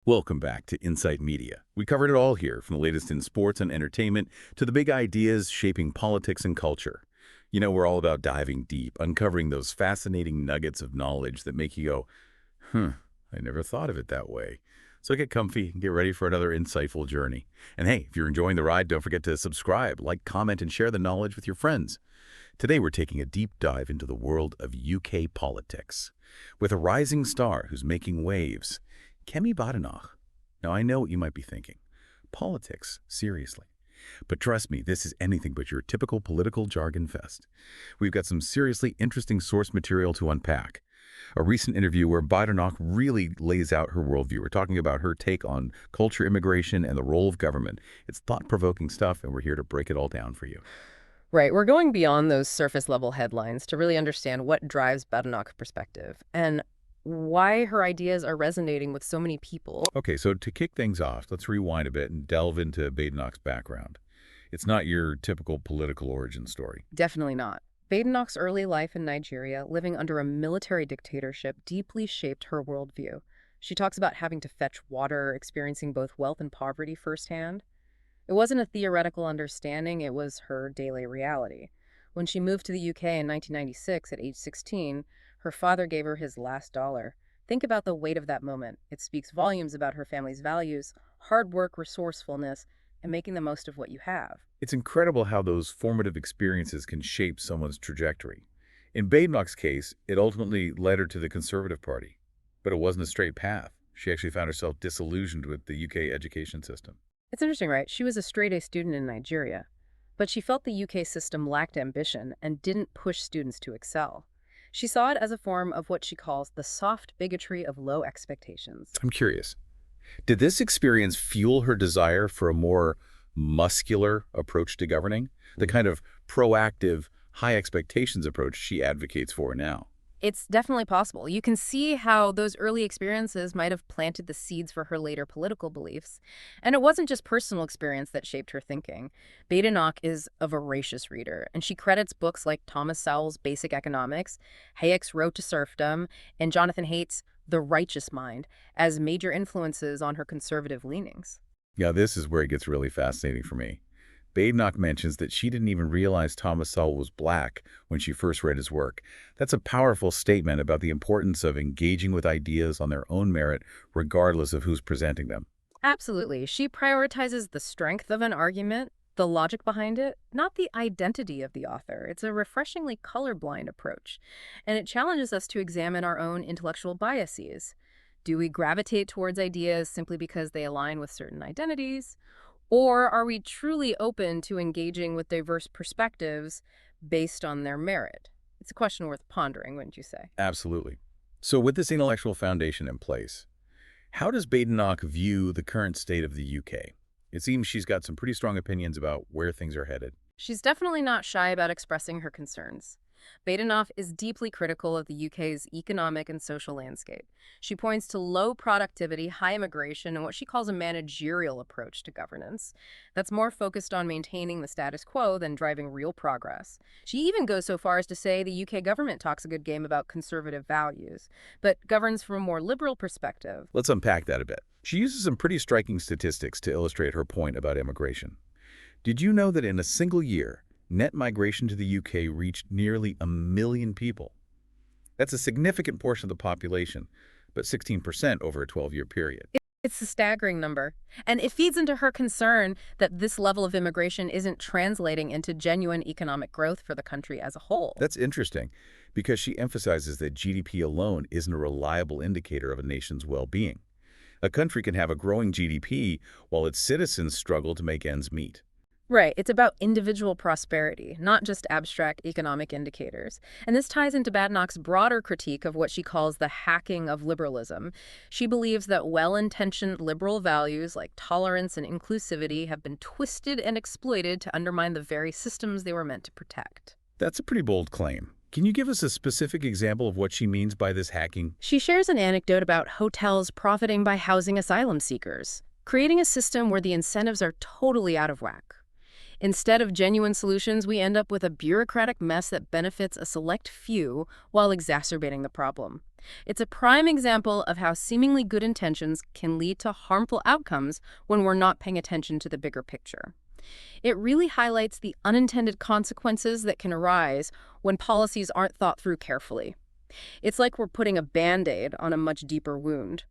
Welcome back to Insight Media. We covered it all here, from the latest in sports and entertainment to the big ideas shaping politics and culture. We're all about diving deep, uncovering those fascinating nuggets of knowledge that make you go, I never thought of it that way. So get comfy and get ready for another insightful journey. And hey, if you're enjoying the ride, don't forget to subscribe, like, comment, and share the knowledge with your friends. Today, we're taking a deep dive into the world of UK politics with a rising star who's making waves. Kemi Badenoch. Now, I know what you might be thinking. Politics, seriously. But trust me, this is anything but your typical political jargon fest. We've got some seriously interesting source material to unpack. A recent interview where Badenoch really lays out her worldview. We're talking about her take on culture, immigration, and the role of government. It's thought-provoking stuff, and we're here to break it all down for you. Right, we're going beyond those surface-level headlines to really understand what drives Badenoch's perspective and why her ideas are resonating with so many people. Okay, so to kick things off, let's rewind a bit and delve into Badenoch's background. It's not your typical political origin story. Definitely not. Badenoch's early life in Nigeria, living under a military dictatorship, deeply shaped her worldview. She talks about having to fetch water, experiencing both wealth and poverty firsthand. It wasn't a theoretical understanding, it was her daily reality. When she moved to the UK in 1996 at age 16, her father gave her his last dollar. Think about the weight of that moment. It speaks volumes about her family's values, hard work, resourcefulness, and making the most of what you have. It's incredible how those formative experiences can shape someone's trajectory. In Badenoch's case, it ultimately led her to the Conservative Party. But it wasn't a straight path. She actually found herself disillusioned with the UK education system. It's interesting, right? She was a straight-A student in Nigeria, but she felt the UK system lacked ambition and didn't push students to excel. She saw it as a form of what she calls the soft bigotry of low expectations. I'm curious, did this experience fuel her desire for a more muscular approach to governing? The kind of proactive, high expectations approach she advocates for now? It's definitely possible. You can see how those early experiences might have planted the seeds for her later political beliefs. And it wasn't just personal experience that shaped her thinking. Badenoch is a voracious reader, and she credits books like Thomas Sowell's Basic Economics, Hayek's Road to Serfdom, and Jonathan Haidt's The Righteous Mind as major influences on her conservative leanings. Yeah, this is where it gets really fascinating for me. Badenoch mentions that she didn't even realize Thomas Sowell was black when she first read his work. That's a powerful statement about the importance of engaging with ideas on their own merit, regardless of who's presenting them. Absolutely. She prioritizes the strength of an argument, the logic behind it, not the identity of the author. It's a refreshingly colorblind approach, and it challenges us to examine our own intellectual biases. Do we gravitate towards ideas simply because they align with certain identities? Or are we truly open to engaging with diverse perspectives based on their merit? It's a question worth pondering, wouldn't you say? Absolutely. So with this intellectual foundation in place, how does Badenoch view the current state of the UK? It seems she's got some pretty strong opinions about where things are headed. She's definitely not shy about expressing her concerns. Badenoch is deeply critical of the UK's economic and social landscape. She points to low productivity, high immigration, and what she calls a managerial approach to governance that's more focused on maintaining the status quo than driving real progress. She even goes so far as to say the UK government talks a good game about conservative values, but governs from a more liberal perspective. Let's unpack that a bit. She uses some pretty striking statistics to illustrate her point about immigration. Did you know that in a single year, net migration to the UK reached nearly 1 million people? That's a significant portion of the population, but 16% over a 12-year period. It's a staggering number, and it feeds into her concern that this level of immigration isn't translating into genuine economic growth for the country as a whole. That's interesting, because she emphasizes that GDP alone isn't a reliable indicator of a nation's well-being. A country can have a growing GDP while its citizens struggle to make ends meet. Right, it's about individual prosperity, not just abstract economic indicators. And this ties into Badenoch's broader critique of what she calls the hacking of liberalism. She believes that well-intentioned liberal values like tolerance and inclusivity have been twisted and exploited to undermine the very systems they were meant to protect. That's a pretty bold claim. Can you give us a specific example of what she means by this hacking? She shares an anecdote about hotels profiting by housing asylum seekers, creating a system where the incentives are totally out of whack. Instead of genuine solutions, we end up with a bureaucratic mess that benefits a select few while exacerbating the problem. It's a prime example of how seemingly good intentions can lead to harmful outcomes when we're not paying attention to the bigger picture. It really highlights the unintended consequences that can arise when policies aren't thought through carefully. It's like we're putting a Band-Aid on a much deeper wound.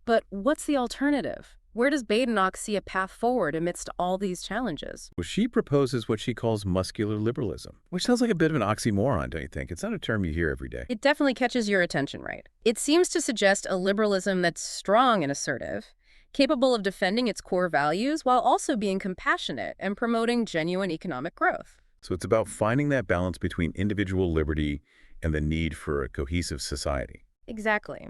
But what's the alternative? Where does Badenoch see a path forward amidst all these challenges? Well, she proposes what she calls muscular liberalism, which sounds like a bit of an oxymoron, don't you think? It's not a term you hear every day. It definitely catches your attention, right? It seems to suggest a liberalism that's strong and assertive, capable of defending its core values while also being compassionate and promoting genuine economic growth. So it's about finding that balance between individual liberty and the need for a cohesive society. Exactly.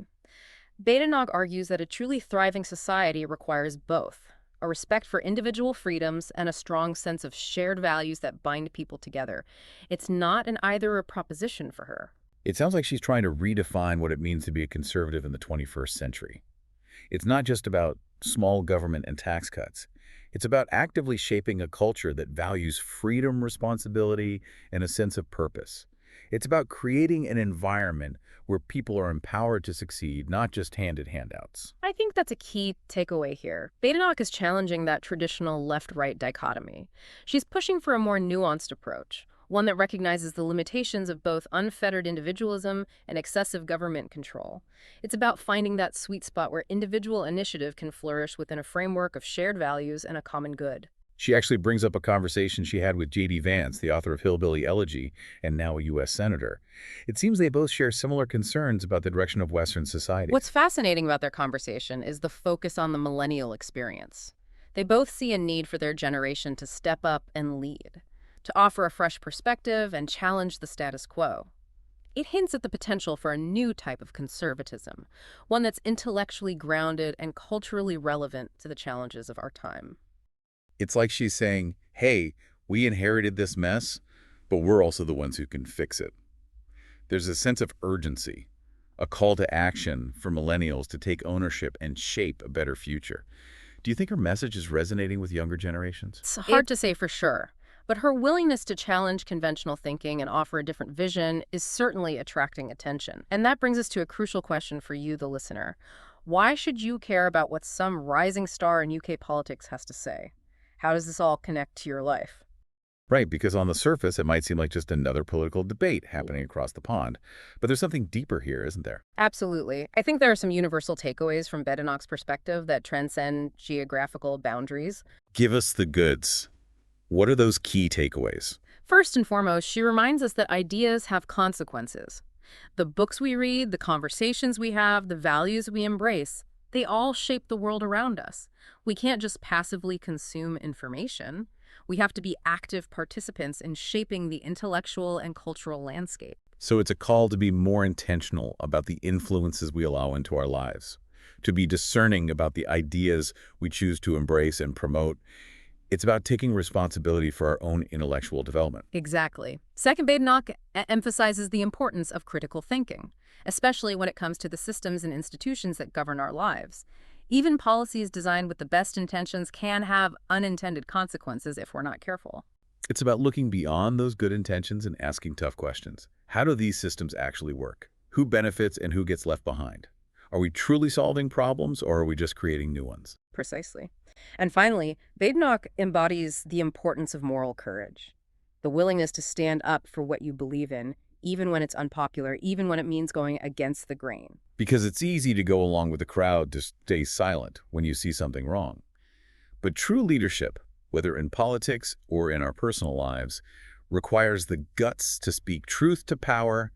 Badenoch argues that a truly thriving society requires both a respect for individual freedoms and a strong sense of shared values that bind people together. It's not an either or proposition for her. It sounds like she's trying to redefine what it means to be a conservative in the 21st century. It's not just about small government and tax cuts. It's about actively shaping a culture that values freedom, responsibility, and a sense of purpose. It's about creating an environment where people are empowered to succeed, not just handed handouts. I think that's a key takeaway here. Badenoch is challenging that traditional left-right dichotomy. She's pushing for a more nuanced approach, one that recognizes the limitations of both unfettered individualism and excessive government control. It's about finding that sweet spot where individual initiative can flourish within a framework of shared values and a common good. She actually brings up a conversation she had with J.D. Vance, the author of Hillbilly Elegy and now a U.S. Senator. It seems they both share similar concerns about the direction of Western society. What's fascinating about their conversation is the focus on the millennial experience. They both see a need for their generation to step up and lead, to offer a fresh perspective and challenge the status quo. It hints at the potential for a new type of conservatism, one that's intellectually grounded and culturally relevant to the challenges of our time. It's like she's saying, hey, we inherited this mess, but we're also the ones who can fix it. There's a sense of urgency, a call to action for millennials to take ownership and shape a better future. Do you think her message is resonating with younger generations? It's hard to say for sure, but her willingness to challenge conventional thinking and offer a different vision is certainly attracting attention. And that brings us to a crucial question for you, the listener. Why should you care about what some rising star in UK politics has to say? How does this all connect to your life? Right, because on the surface, it might seem like just another political debate happening across the pond. But there's something deeper here, isn't there? Absolutely. I think there are some universal takeaways from Badenoch's perspective that transcend geographical boundaries. Give us the goods. What are those key takeaways? First and foremost, she reminds us that ideas have consequences. The books we read, the conversations we have, the values we embrace, they all shape the world around us. We can't just passively consume information. We have to be active participants in shaping the intellectual and cultural landscape. So it's a call to be more intentional about the influences we allow into our lives, to be discerning about the ideas we choose to embrace and promote. It's about taking responsibility for our own intellectual development. Exactly. Second, Badenoch emphasizes the importance of critical thinking, especially when it comes to the systems and institutions that govern our lives. Even policies designed with the best intentions can have unintended consequences if we're not careful. It's about looking beyond those good intentions and asking tough questions. How do these systems actually work? Who benefits and who gets left behind? Are we truly solving problems, or are we just creating new ones? Precisely. And finally, Badenoch embodies the importance of moral courage, the willingness to stand up for what you believe in, even when it's unpopular, even when it means going against the grain. Because it's easy to go along with the crowd to stay silent when you see something wrong. But true leadership, whether in politics or in our personal lives, requires the guts to speak truth to power,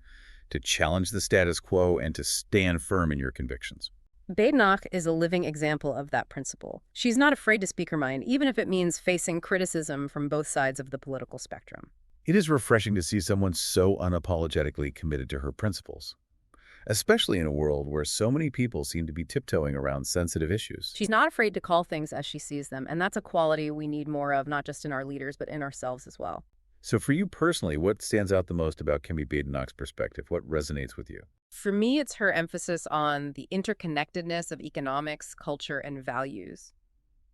to challenge the status quo, and to stand firm in your convictions. Badenoch is a living example of that principle. She's not afraid to speak her mind, even if it means facing criticism from both sides of the political spectrum. It is refreshing to see someone so unapologetically committed to her principles, especially in a world where so many people seem to be tiptoeing around sensitive issues. She's not afraid to call things as she sees them, and that's a quality we need more of, not just in our leaders, but in ourselves as well. So for you personally, what stands out the most about Kemi Badenoch's perspective? What resonates with you? For me, it's her emphasis on the interconnectedness of economics, culture, and values.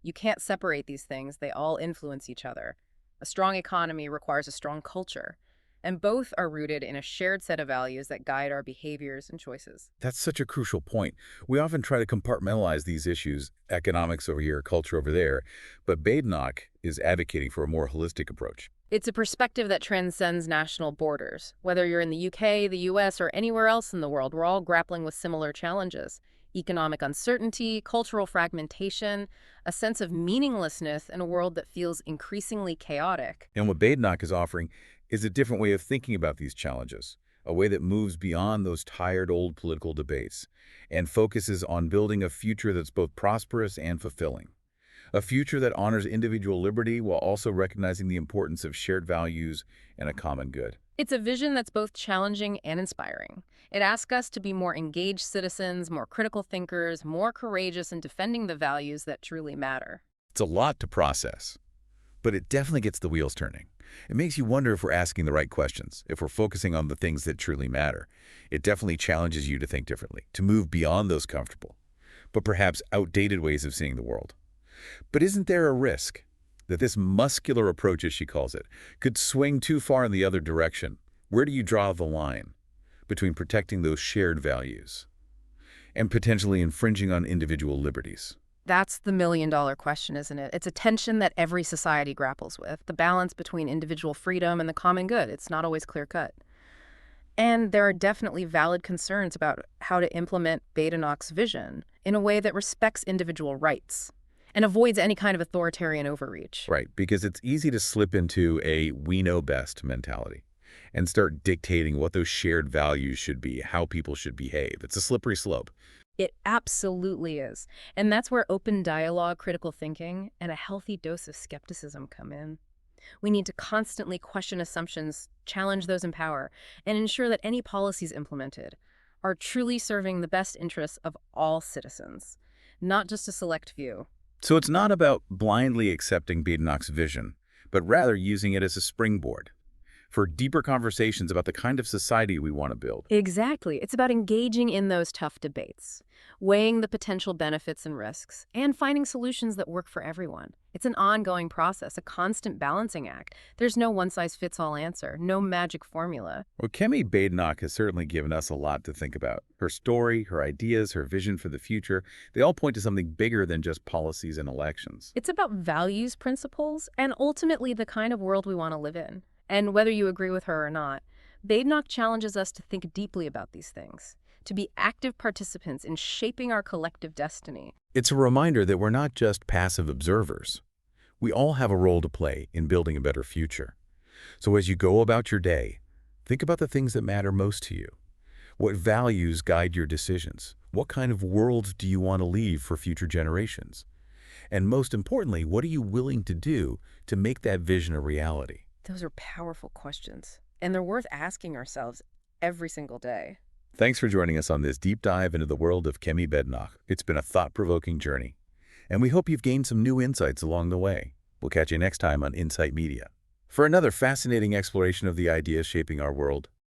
You can't separate these things. They all influence each other. A strong economy requires a strong culture, and both are rooted in a shared set of values that guide our behaviors and choices. That's such a crucial point. We often try to compartmentalize these issues, economics over here, culture over there, but Badenoch is advocating for a more holistic approach. It's a perspective that transcends national borders. Whether you're in the UK, the US, or anywhere else in the world, we're all grappling with similar challenges. Economic uncertainty, cultural fragmentation, a sense of meaninglessness in a world that feels increasingly chaotic. And what Badenoch is offering is a different way of thinking about these challenges, a way that moves beyond those tired old political debates and focuses on building a future that's both prosperous and fulfilling. A future that honors individual liberty while also recognizing the importance of shared values and a common good. It's a vision that's both challenging and inspiring. It asks us to be more engaged citizens, more critical thinkers, more courageous in defending the values that truly matter. It's a lot to process, but it definitely gets the wheels turning. It makes you wonder if we're asking the right questions, if we're focusing on the things that truly matter. It definitely challenges you to think differently, to move beyond those comfortable, but perhaps outdated ways of seeing the world. But isn't there a risk that this muscular approach, as she calls it, could swing too far in the other direction? Where do you draw the line between protecting those shared values and potentially infringing on individual liberties? That's the million-dollar question, isn't it? It's a tension that every society grapples with, the balance between individual freedom and the common good. It's not always clear-cut. And there are definitely valid concerns about how to implement Badenoch's vision in a way that respects individual rights and avoids any kind of authoritarian overreach. Right, because it's easy to slip into a we know best mentality and start dictating what those shared values should be, how people should behave. It's a slippery slope. It absolutely is. And that's where open dialogue, critical thinking, and a healthy dose of skepticism come in. We need to constantly question assumptions, challenge those in power, and ensure that any policies implemented are truly serving the best interests of all citizens, not just a select few. So it's not about blindly accepting Badenoch's vision, but rather using it as a springboard for deeper conversations about the kind of society we want to build. Exactly. It's about engaging in those tough debates, weighing the potential benefits and risks, and finding solutions that work for everyone. It's an ongoing process, a constant balancing act. There's no one-size-fits-all answer, no magic formula. Well, Kemi Badenoch has certainly given us a lot to think about. Her story, her ideas, her vision for the future, they all point to something bigger than just policies and elections. It's about values, principles, and ultimately the kind of world we want to live in. And whether you agree with her or not, Badenoch challenges us to think deeply about these things, to be active participants in shaping our collective destiny. It's a reminder that we're not just passive observers. We all have a role to play in building a better future. So as you go about your day, think about the things that matter most to you. What values guide your decisions? What kind of world do you want to leave for future generations? And most importantly, what are you willing to do to make that vision a reality? Those are powerful questions, and they're worth asking ourselves every single day. Thanks for joining us on this deep dive into the world of Kemi Badenoch. It's been a thought-provoking journey, and we hope you've gained some new insights along the way. We'll catch you next time on Insight Media for another fascinating exploration of the ideas shaping our world.